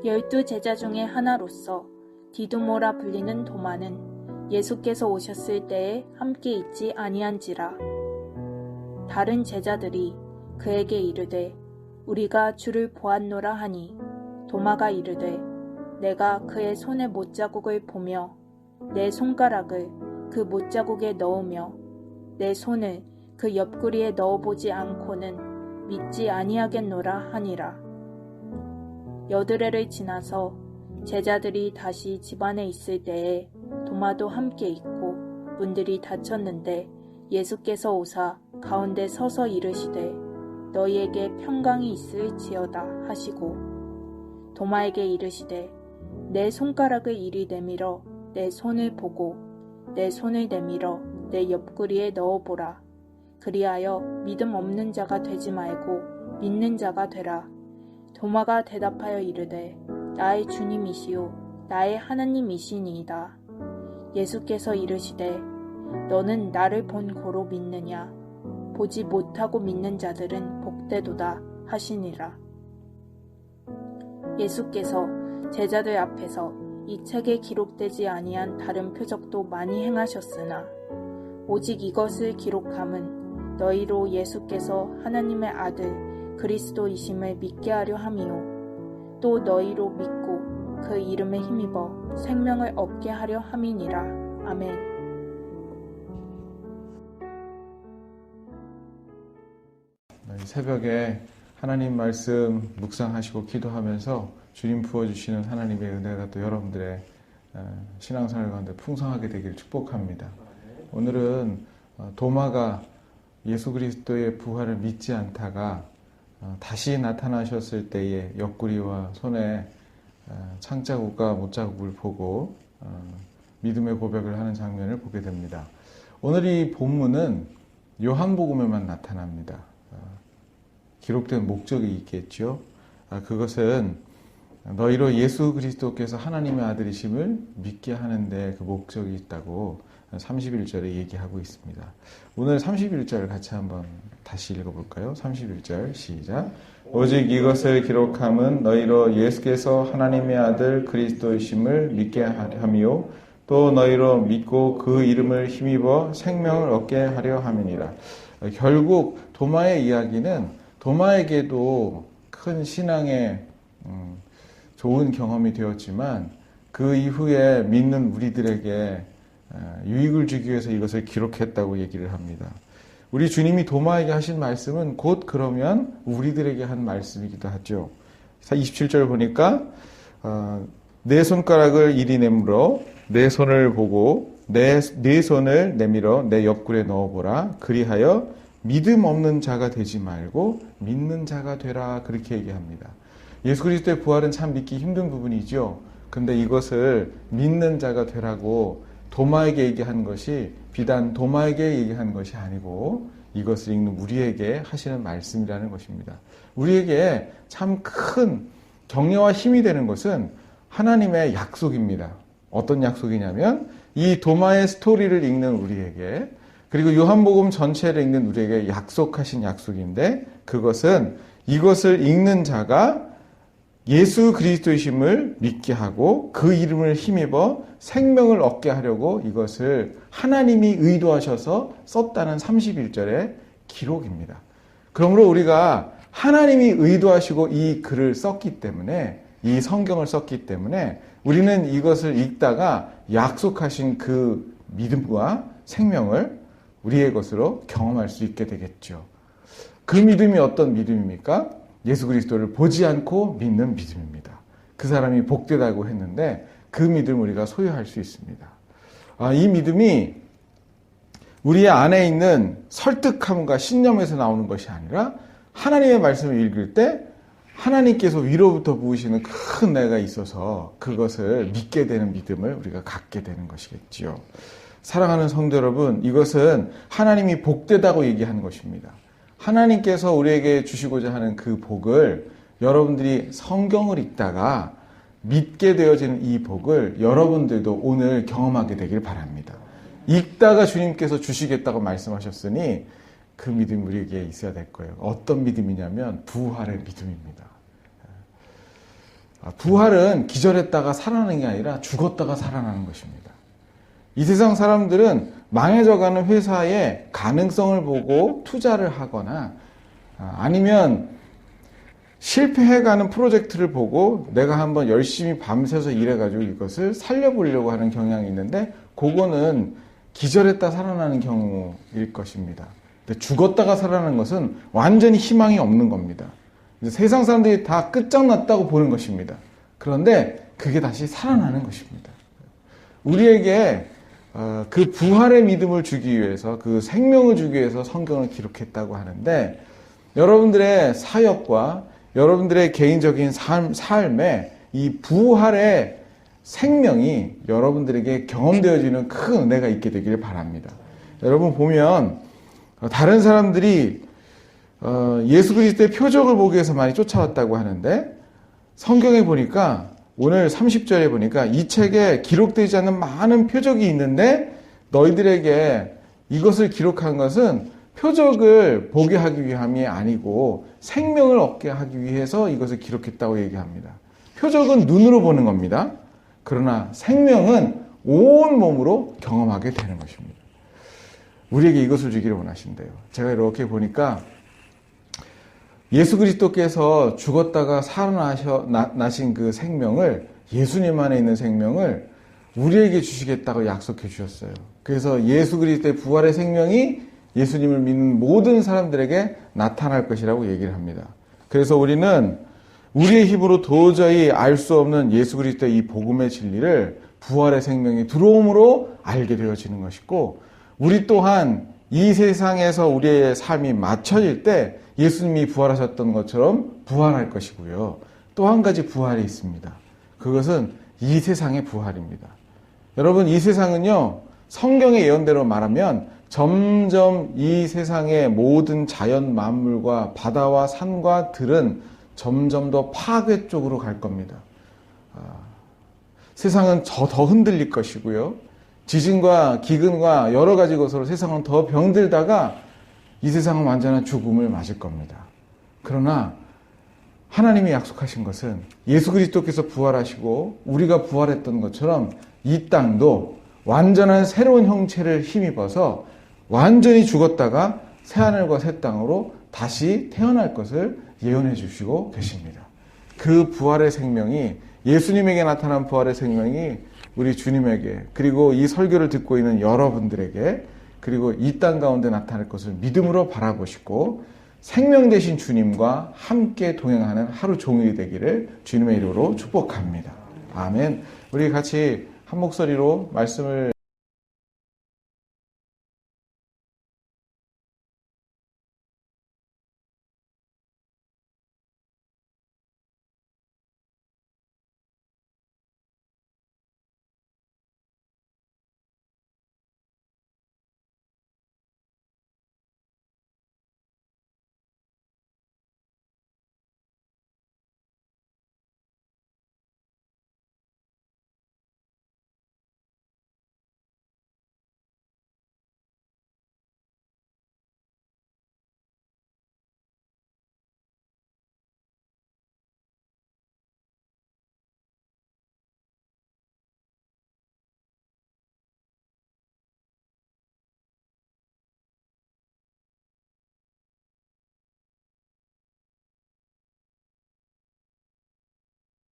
12 제자 중에 하나로서 디두모라 불리는 도마는 예수께서 오셨을 때에 함께 있지 아니한지라. 다른 제자들이 그에게 이르되 우리가 주를 보았노라 하니 도마가 이르되 내가 그의 손에 못자국을 보며 내 손가락을 그 못자국에 넣으며 내 손을 그 옆구리에 넣어보지 않고는 믿지 아니하겠노라 하니라. 여드레를 지나서 제자들이 다시 집안에 있을 때에 도마도 함께 있고 문들이 닫혔는데 예수께서 오사 가운데 서서 이르시되 너희에게 평강이 있을지어다 하시고 도마에게 이르시되 내 손가락을 이리 내밀어 내 손을 보고 내 손을 내밀어 내 옆구리에 넣어보라. 그리하여 믿음 없는 자가 되지 말고 믿는 자가 되라. 도마가 대답하여 이르되 나의 주님이시요 나의 하나님이시니이다. 예수께서 이르시되 너는 나를 본 고로 믿느냐? 보지 못하고 믿는 자들은 복되도다 하시니라. 예수께서 제자들 앞에서 이 책에 기록되지 아니한 다른 표적도 많이 행하셨으나 오직 이것을 기록함은 너희로 예수께서 하나님의 아들 그리스도이심을 믿게 하려 함이요 또 너희로 믿고 그 이름에 힘입어 생명을 얻게 하려 함이니라. 아멘. 새벽에 하나님 말씀 묵상하시고 기도하면서 주님 부어주시는 하나님의 은혜가 또 여러분들의 신앙생활 가운데 풍성하게 되기를 축복합니다. 오늘은 도마가 예수 그리스도의 부활을 믿지 않다가 다시 나타나셨을 때의 옆구리와 손에 창자국과 못자국을 보고 믿음의 고백을 하는 장면을 보게 됩니다. 오늘 이 본문은 요한복음에만 나타납니다. 기록된 목적이 있겠죠. 그것은 너희로 예수 그리스도께서 하나님의 아들이심을 믿게 하는데 그 목적이 있다고 31절에 얘기하고 있습니다. 오늘 31절 같이 한번 다시 읽어볼까요? 31절 시작. 오직 이것을 기록함은 너희로 예수께서 하나님의 아들 그리스도이심을 믿게 함이요 또 너희로 믿고 그 이름을 힘입어 생명을 얻게 하려 함이니라. 결국 도마의 이야기는 도마에게도 큰 신앙의 좋은 경험이 되었지만 그 이후에 믿는 우리들에게 유익을 주기 위해서 이것을 기록했다고 얘기를 합니다. 우리 주님이 도마에게 하신 말씀은 곧 그러면 우리들에게 한 말씀이기도 하죠. 27절 보니까 내 손가락을 이리 내밀어 내 손을 보고 내 손을 내밀어 내 옆구리에 넣어보라. 그리하여 믿음 없는 자가 되지 말고 믿는 자가 되라. 그렇게 얘기합니다. 예수 그리스도의 부활은 참 믿기 힘든 부분이죠. 근데 이것을 믿는 자가 되라고 도마에게 얘기한 것이 비단 도마에게 얘기한 것이 아니고 이것을 읽는 우리에게 하시는 말씀이라는 것입니다. 우리에게 참 큰 격려와 힘이 되는 것은 하나님의 약속입니다. 어떤 약속이냐면 이 도마의 스토리를 읽는 우리에게 그리고 요한복음 전체를 읽는 우리에게 약속하신 약속인데 그것은 이것을 읽는 자가 예수 그리스도이심을 믿게 하고 그 이름을 힘입어 생명을 얻게 하려고 이것을 하나님이 의도하셔서 썼다는 31절의 기록입니다. 그러므로 우리가 하나님이 의도하시고 이 글을 썼기 때문에 이 성경을 썼기 때문에 우리는 이것을 읽다가 약속하신 그 믿음과 생명을 우리의 것으로 경험할 수 있게 되겠죠. 그 믿음이 어떤 믿음입니까? 예수 그리스도를 보지 않고 믿는 믿음입니다. 그 사람이 복되다고 했는데 그 믿음을 우리가 소유할 수 있습니다. 이 믿음이 우리의 안에 있는 설득함과 신념에서 나오는 것이 아니라 하나님의 말씀을 읽을 때 하나님께서 위로부터 부으시는 큰 은혜가 있어서 그것을 믿게 되는 믿음을 우리가 갖게 되는 것이겠지요. 사랑하는 성도 여러분, 이것은 하나님이 복되다고 얘기하는 것입니다. 하나님께서 우리에게 주시고자 하는 그 복을 여러분들이 성경을 읽다가 믿게 되어지는 이 복을 여러분들도 오늘 경험하게 되길 바랍니다. 읽다가 주님께서 주시겠다고 말씀하셨으니 그 믿음이 우리에게 있어야 될 거예요. 어떤 믿음이냐면 부활의 믿음입니다. 부활은 기절했다가 살아나는 게 아니라 죽었다가 살아나는 것입니다. 이 세상 사람들은 망해져가는 회사의 가능성을 보고 투자를 하거나 아니면 실패해가는 프로젝트를 보고 내가 한번 열심히 밤새서 일해가지고 이것을 살려보려고 하는 경향이 있는데 그거는 기절했다 살아나는 경우일 것입니다. 근데 죽었다가 살아나는 것은 완전히 희망이 없는 겁니다. 세상 사람들이 다 끝장났다고 보는 것입니다. 그런데 그게 다시 살아나는 것입니다. 우리에게 그 부활의 믿음을 주기 위해서 그 생명을 주기 위해서 성경을 기록했다고 하는데 여러분들의 사역과 여러분들의 개인적인 삶에 이 부활의 생명이 여러분들에게 경험되어지는 큰 은혜가 있게 되기를 바랍니다. 여러분 보면 다른 사람들이 예수 그리스도의 표적을 보기 위해서 많이 쫓아왔다고 하는데 성경에 보니까 오늘 30절에 보니까 이 책에 기록되지 않는 많은 표적이 있는데 너희들에게 이것을 기록한 것은 표적을 보게 하기 위함이 아니고 생명을 얻게 하기 위해서 이것을 기록했다고 얘기합니다. 표적은 눈으로 보는 겁니다. 그러나 생명은 온 몸으로 경험하게 되는 것입니다. 우리에게 이것을 주기를 원하신대요. 제가 이렇게 보니까 예수 그리스도께서 죽었다가 살아나신 그 생명을 예수님 안에 있는 생명을 우리에게 주시겠다고 약속해 주셨어요. 그래서 예수 그리스도의 부활의 생명이 예수님을 믿는 모든 사람들에게 나타날 것이라고 얘기를 합니다. 그래서 우리는 우리의 힘으로 도저히 알 수 없는 예수 그리스도의 이 복음의 진리를 부활의 생명이 들어옴으로 알게 되어지는 것이고 우리 또한 이 세상에서 우리의 삶이 맞춰질 때 예수님이 부활하셨던 것처럼 부활할 것이고요. 또 한 가지 부활이 있습니다. 그것은 이 세상의 부활입니다. 여러분 이 세상은요. 성경의 예언대로 말하면 점점 이 세상의 모든 자연 만물과 바다와 산과 들은 점점 더 파괴 쪽으로 갈 겁니다. 세상은 더 흔들릴 것이고요. 지진과 기근과 여러 가지 것으로 세상은 더 병들다가 이 세상은 완전한 죽음을 맞을 겁니다. 그러나 하나님이 약속하신 것은 예수 그리스도께서 부활하시고 우리가 부활했던 것처럼 이 땅도 완전한 새로운 형체를 힘입어서 완전히 죽었다가 새하늘과 새 땅으로 다시 태어날 것을 예언해 주시고 계십니다. 그 부활의 생명이 예수님에게 나타난 부활의 생명이 우리 주님에게 그리고 이 설교를 듣고 있는 여러분들에게 그리고 이 땅 가운데 나타날 것을 믿음으로 바라보시고 생명 되신 주님과 함께 동행하는 하루 종일이 되기를 주님의 이름으로 축복합니다. 아멘. 우리 같이 한 목소리로 말씀을